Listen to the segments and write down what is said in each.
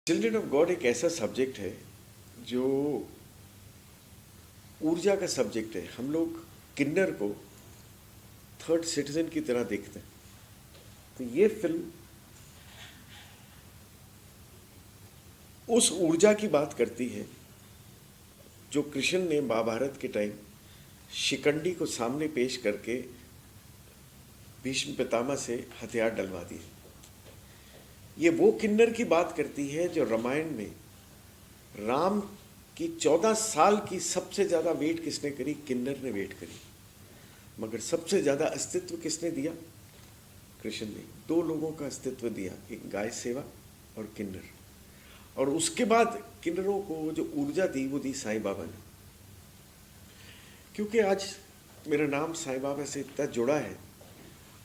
Children of God एक ऐसा subject है जो ऊर्जा का सब्जेक्ट है। हम लोग किन्नर को थर्ड सिटीजन की तरह देखते हैं। तो ये फिल्म उस ऊर्जा की बात करती है जो कृष्ण ने महाभारत के टाइम शिकंडी को सामने पेश करके भीष्म पितामह से हथियार डलवा दिए। ये वो किन्नर की बात करती है जो रामायण में राम की 14 साल की सबसे ज़्यादा वेट किसने करी? किन्नर ने वेट करी। मगर सबसे ज़्यादा अस्तित्व किसने दिया? कृष्ण ने। दो लोगों का अस्तित्व दिया, एक गाय सेवा और किन्नर। और उसके बाद किन्नरों को जो ऊर्जा दी वो दी साईं बाबा ने। क्योंकि आज मेरा नाम साईं बाबा से इतना जुड़ा है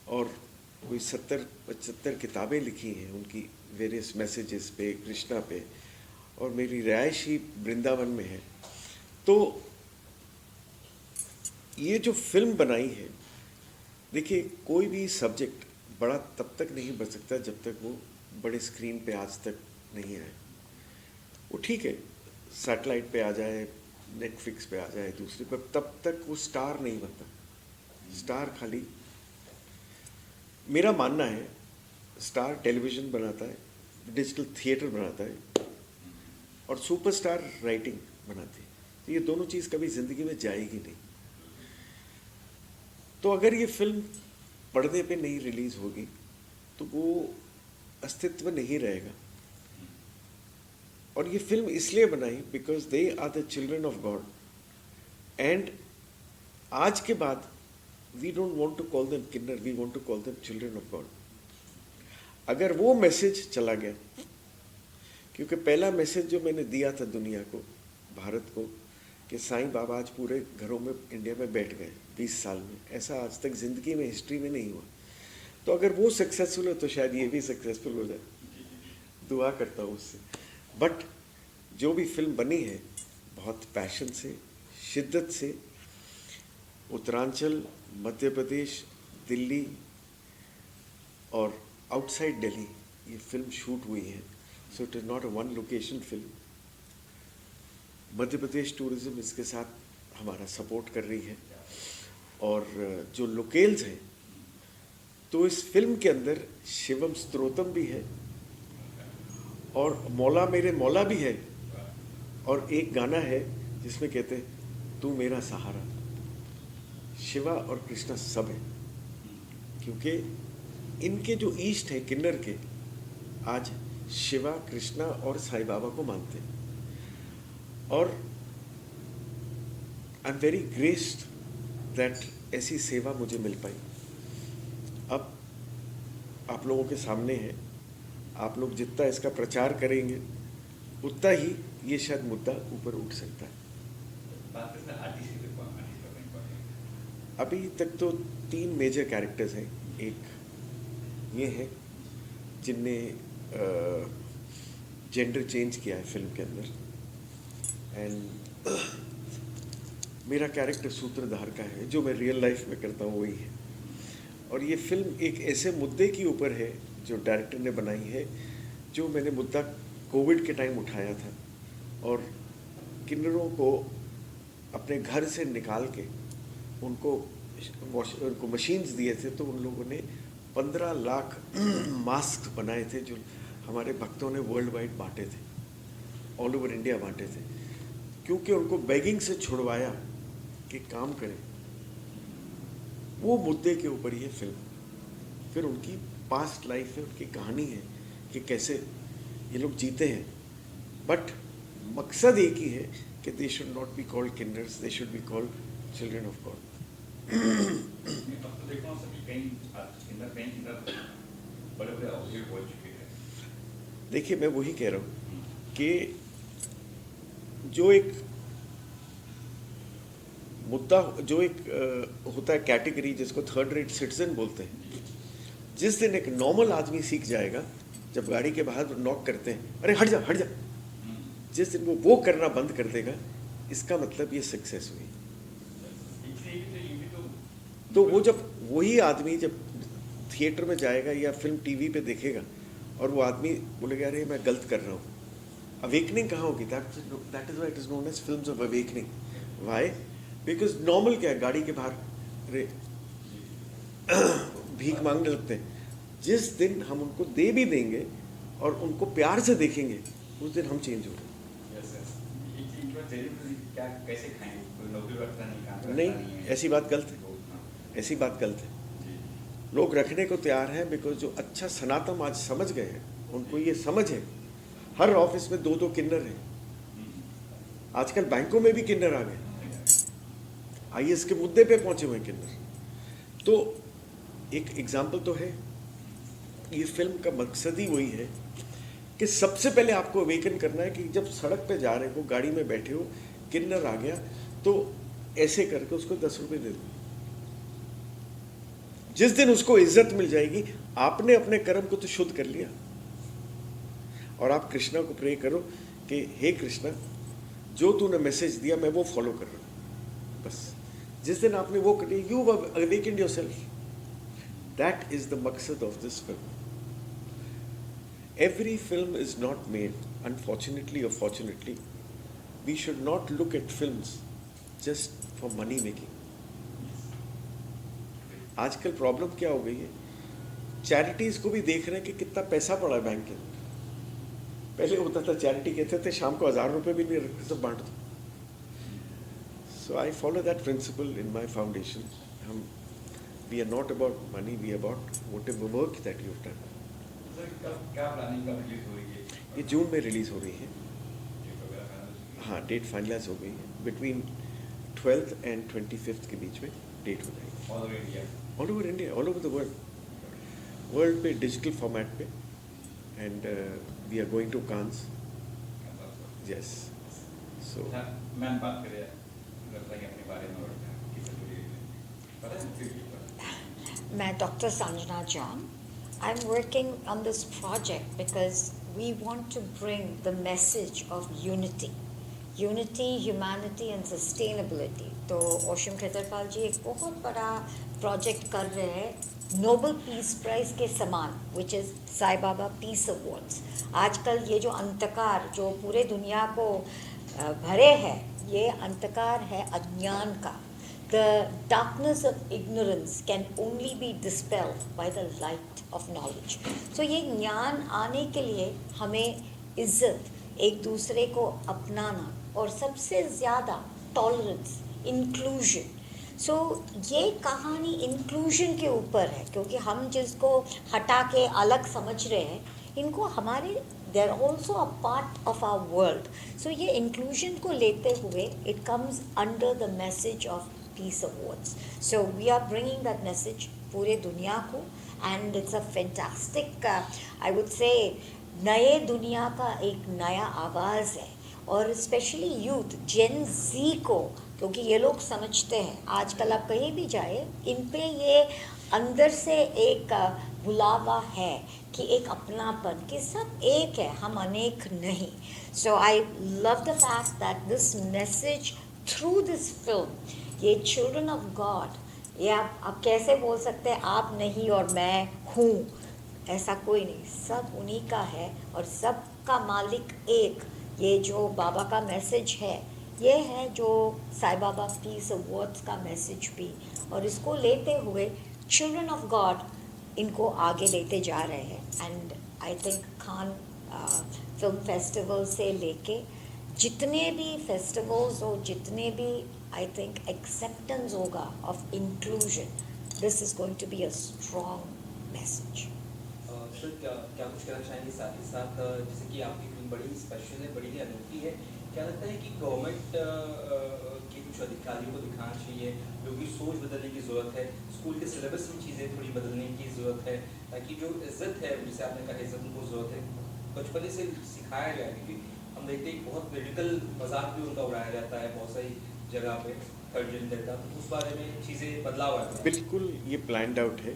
और कोई 70-75 किताबें लिखी हैं उनकी वेरियस मैसेजेस पे, कृष्णा पे, और मेरी रिहायश ही वृंदावन में है। तो ये जो फिल्म बनाई है, देखिए कोई भी सब्जेक्ट बड़ा तब तक नहीं बन सकता जब तक वो बड़े स्क्रीन पे आज तक नहीं आए। वो ठीक है, सैटेलाइट पे आ जाए, नेटफ्लिक्स पे आ जाए, दूसरे पर, तब तक वो स्टार नहीं बनता। स्टार खाली, मेरा मानना है, स्टार टेलीविज़न बनाता है, डिजिटल थिएटर बनाता है और सुपरस्टार राइटिंग बनाती है। तो ये दोनों चीज़ कभी ज़िंदगी में जाएगी नहीं। तो अगर ये फिल्म पर्दे पे नहीं रिलीज़ होगी तो वो अस्तित्व नहीं रहेगा। और ये फिल्म इसलिए बनाई because they are the children of God. And आज के बाद we don't want to call them kinnar, we want to call them children of God. अगर वो मैसेज चला गया, क्योंकि पहला मैसेज जो मैंने दिया था दुनिया को, भारत को, कि साईं बाबा आज पूरे घरों में इंडिया में बैठ गए 20 साल में, ऐसा आज तक ज़िंदगी में, हिस्ट्री में नहीं हुआ। तो अगर वो सक्सेसफुल हो तो शायद ये भी सक्सेसफुल हो जाए। दुआ करता हूँ उससे। बट जो भी फिल्म बनी है बहुत पैशन से, शिद्दत से, उत्तरांचल, मध्य प्रदेश, दिल्ली और आउटसाइड दिल्ली ये फिल्म शूट हुई है। So it is not a one location film. Madhya Pradesh tourism इसके साथ हमारा सपोर्ट कर रही है। और जो लोकेल्स हैं, तो इस फिल्म के अंदर शिवम स्तोत्रम भी है और मौला मेरे मौला भी है, और एक गाना है जिसमें कहते हैं तू मेरा सहारा। शिवा और कृष्णा सब है, क्योंकि इनके जो ईस्ट है किन्नर के, आज शिवा, कृष्णा और साईं बाबा को मानते हैं। और I am very graced that ऐसी सेवा मुझे मिल पाई। अब आप लोगों के सामने है, आप लोग जितना इसका प्रचार करेंगे उतना ही ये शायद मुद्दा ऊपर उठ सकता है। अभी तक तो 3 मेजर कैरेक्टर्स हैं। एक ये है जिनने जेंडर चेंज किया है फिल्म के अंदर, एंड मेरा कैरेक्टर सूत्रधार का है, जो मैं रियल लाइफ में करता हूँ वही है। और ये फिल्म एक ऐसे मुद्दे के ऊपर है जो डायरेक्टर ने बनाई है, जो मैंने मुद्दा कोविड के टाइम उठाया था और किन्नरों को अपने घर से निकाल के उनको मशीन्स दिए थे। तो उन लोगों ने 15 लाख मास्क बनाए थे जो हमारे भक्तों ने वर्ल्ड वाइड बांटे थे, ऑल ओवर इंडिया बांटे थे, क्योंकि उनको बेगिंग से छुड़वाया कि काम करें। वो मुद्दे के ऊपर ये फिल्म, फिर उनकी पास्ट लाइफ है, उनकी कहानी है कि कैसे ये लोग जीते हैं। बट मकसद एक ही है कि they should not be called kinnars, they should be called children of God. देखिए, मैं वही कह रहा हूँ कि जो एक मुद्दा, जो एक होता है कैटेगरी जिसको थर्ड रेट सिटीजन बोलते हैं, जिस दिन एक नॉर्मल आदमी सीख जाएगा, जब गाड़ी के बाहर नॉक करते हैं, अरे हट जा हट जा, जिस दिन वो करना बंद कर देगा, इसका मतलब ये सक्सेस हुई। तो वो जब वही आदमी जब थिएटर में जाएगा या फिल्म टीवी पे देखेगा और वो आदमी बोलेगा अरे मैं गलत कर रहा हूँ, अवेकनिंग कहाँ होगी? That is why it is known as films of awakening. Why? Because normal क्या है, गाड़ी के बाहर अरे भीख मांगने लगते हैं. जिस दिन हम उनको दे भी देंगे और उनको प्यार से देखेंगे, उस दिन हम चेंज हो गए. क्या कैसे खाएं? कोई नौकरी रखता नहीं, काम करता नहीं, ऐसी बात गलत है. ऐसी बात गलत है. लोग रखने को तैयार हैं बिकॉज जो अच्छा सनातन आज समझ गए हैं, उनको ये समझ है. हर ऑफिस में 2-2 किन्नर हैं. आजकल बैंकों में भी किन्नर आ गए. आईएएस के मुद्दे पे पहुंचे हुए किन्नर. तो एक एग्जाम्पल तो है. ये फिल्म का मकसद ही वही है कि सबसे पहले आपको अवेकन करना है कि जब सड़क पे जा रहे हो, गाड़ी में बैठे हो, किन्नर आ गया तो ऐसे करके उसको 10 रुपए दे दो. जिस दिन उसको इज्जत मिल जाएगी, आपने अपने कर्म को तो शुद्ध कर लिया. और आप कृष्णा को प्रे करो कि हे कृष्णा, जो तूने मैसेज दिया मैं वो फॉलो कर रहा हूं. बस जिस दिन आपने वो कर लिया, you awakened yourself. That is the मकसद of this film. Every film is not made, unfortunately or fortunately. We should not look at films just for money making. आजकल प्रॉब्लम क्या हो गई है, चैरिटीज को भी देख रहे हैं कि कितना पैसा पड़ा है बैंक के. पहले होता था चैरिटी कहते थे शाम को 1000 रुपए भी नहीं रखते, सब बांट दो. So I follow that principle in my foundation. हम we are not about money, we are about whatever work that you have done. क्या प्लानिंग कब रिलीज हो रही है? ये जून में रिलीज हो रही है. हाँ, डेट फाइनलाइज हो गई है. बिटवीन 12th and 25th के बीच में डेट हो जाएगी. All over India, all over India, all over the world. World पे डिजिटल फॉर्मेट पे. And we are going to Cannes. Yes. So ma'am बात करें लगता है कि अपने बारे में मैं doctor Sanjana John. I'm working on this project because we want to bring the message of unity, humanity and sustainability. तो ओशम खेतरपाल जी एक बहुत बड़ा प्रोजेक्ट कर रहे हैं नोबल पीस प्राइज के समान, which is Sai Baba peace awards. आजकल ये जो अंधकार जो पूरे दुनिया को भरे है, ये अंधकार है अज्ञान का. The darkness of ignorance can only be dispelled by the light of knowledge. So ये ज्ञान आने के लिए हमें इज्जत, एक दूसरे को अपनाना और सबसे ज़्यादा टॉलरेंस, इंक्लूजन. सो ये कहानी इंक्लूजन के ऊपर है, क्योंकि हम जिसको हटा के अलग समझ रहे हैं, इनको हमारे they are also a part of our world. So ये इंक्लूजन को लेते हुए it comes under the message of Peace Awards. So we are bringing that message पूरे दुनिया को, and it's a fantastic, I would say, नए दुनिया का एक नया आवाज़ है. और स्पेशली यूथ जेन जी को, क्योंकि ये लोग समझते हैं आजकल आप कहीं भी जाए, इन पे ये अंदर से एक बुलावा है कि एक अपनापन, कि सब एक है, हम अनेक नहीं. So I love the fact that this message through this film, ये चिल्ड्रन ऑफ गॉड, ये आप कैसे बोल सकते हैं आप नहीं और मैं हूँ, ऐसा कोई नहीं. सब उन्हीं का है और सब का मालिक एक. ये जो बाबा का मैसेज है, ये है जो साई बाबा पीस अवार्ड्स का मैसेज भी. और इसको लेते हुए चिल्ड्रन ऑफ गॉड इनको आगे लेते जा रहे हैं. And I think Khan film festival से लेके जितने भी फेस्टिवल्स हो, जितने भी I think acceptance होगा of inclusion, this is going to be a strong message. Sir क्या कुछ कहना चाहेंगे साथ ही साथ, जैसे कि आपकी फिल्म बड़ी स्पेशल है, बड़ी ही अनोखी है, क्या लगता है कि गवर्नमेंट के कुछ अधिकारियों को दिखाना चाहिए, लोगों की सोच बदलने की ज़रूरत है, स्कूल के सिलेबस में चीज़ें थोड़ी बदलने की ज़रूरत है, ताकि जो इज्जत है, जिसे आपने कहा इज्जत उनको ज़रूरत है, बचपन से सिखाया जाए. क्योंकि हम देखते हैं बहुत मेडिकल मजाक भी उनका उड़ाया जाता है बहुत सारी जगह पे, थर्ड जेंडर का, तो उस बारे में चीज़ें बदलाव आ गए. बिल्कुल ये प्लान्ड आउट है.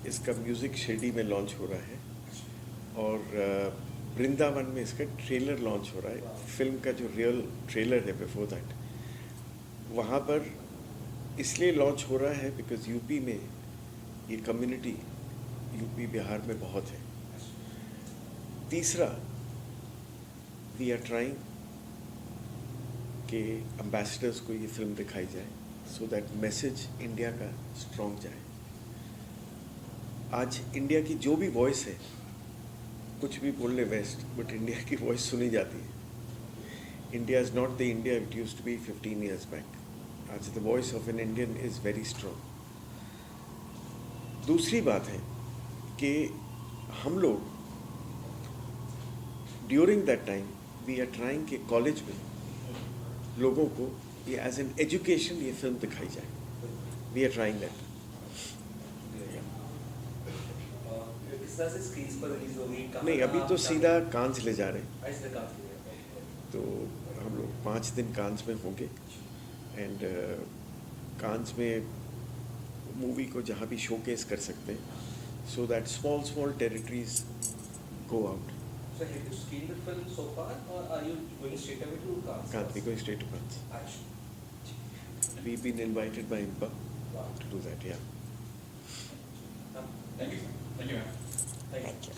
इसका म्यूज़िक शिरडी में लॉन्च हो रहा है और वृंदावन में इसका ट्रेलर लॉन्च हो रहा है. फिल्म का जो रियल ट्रेलर है बिफोर दैट वहाँ पर इसलिए लॉन्च हो रहा है बिकॉज यूपी में ये कम्युनिटी यूपी बिहार में बहुत है. तीसरा, वी आर ट्राइंग कि एम्बेसडर्स को ये फिल्म दिखाई जाए सो दैट मैसेज इंडिया का स्ट्रॉन्ग जाए. आज इंडिया की जो भी वॉइस है, कुछ भी बोल ले वेस्ट, बट इंडिया की वॉइस सुनी जाती है. India is not the India it used to be 15 years back. आज the voice of an Indian is very strong. दूसरी बात है कि हम लोग during that time we are trying कि कॉलेज में लोगों को ये एज एन एजुकेशन ये फिल्म दिखाई जाए. We are trying that. किस तरह से स्क्रीन पर रिलीज होगी? नहीं, अभी तो सीधा कांस ले जा रहे हैं. ऐसे काफी तो हम लोग 5 दिन कांस में होंगे एंड कांस में मूवी को जहाँ भी शोकेस कर सकते हैं so that small territories go out. So have you seen the film so far, or are you going straight away to Cannes? Can't be going straight to Cannes. Actually. We've been invited by IMPA Wow. to do that, yeah. Thank you, sir. Thank you, ma'am. Thank you. Thank you.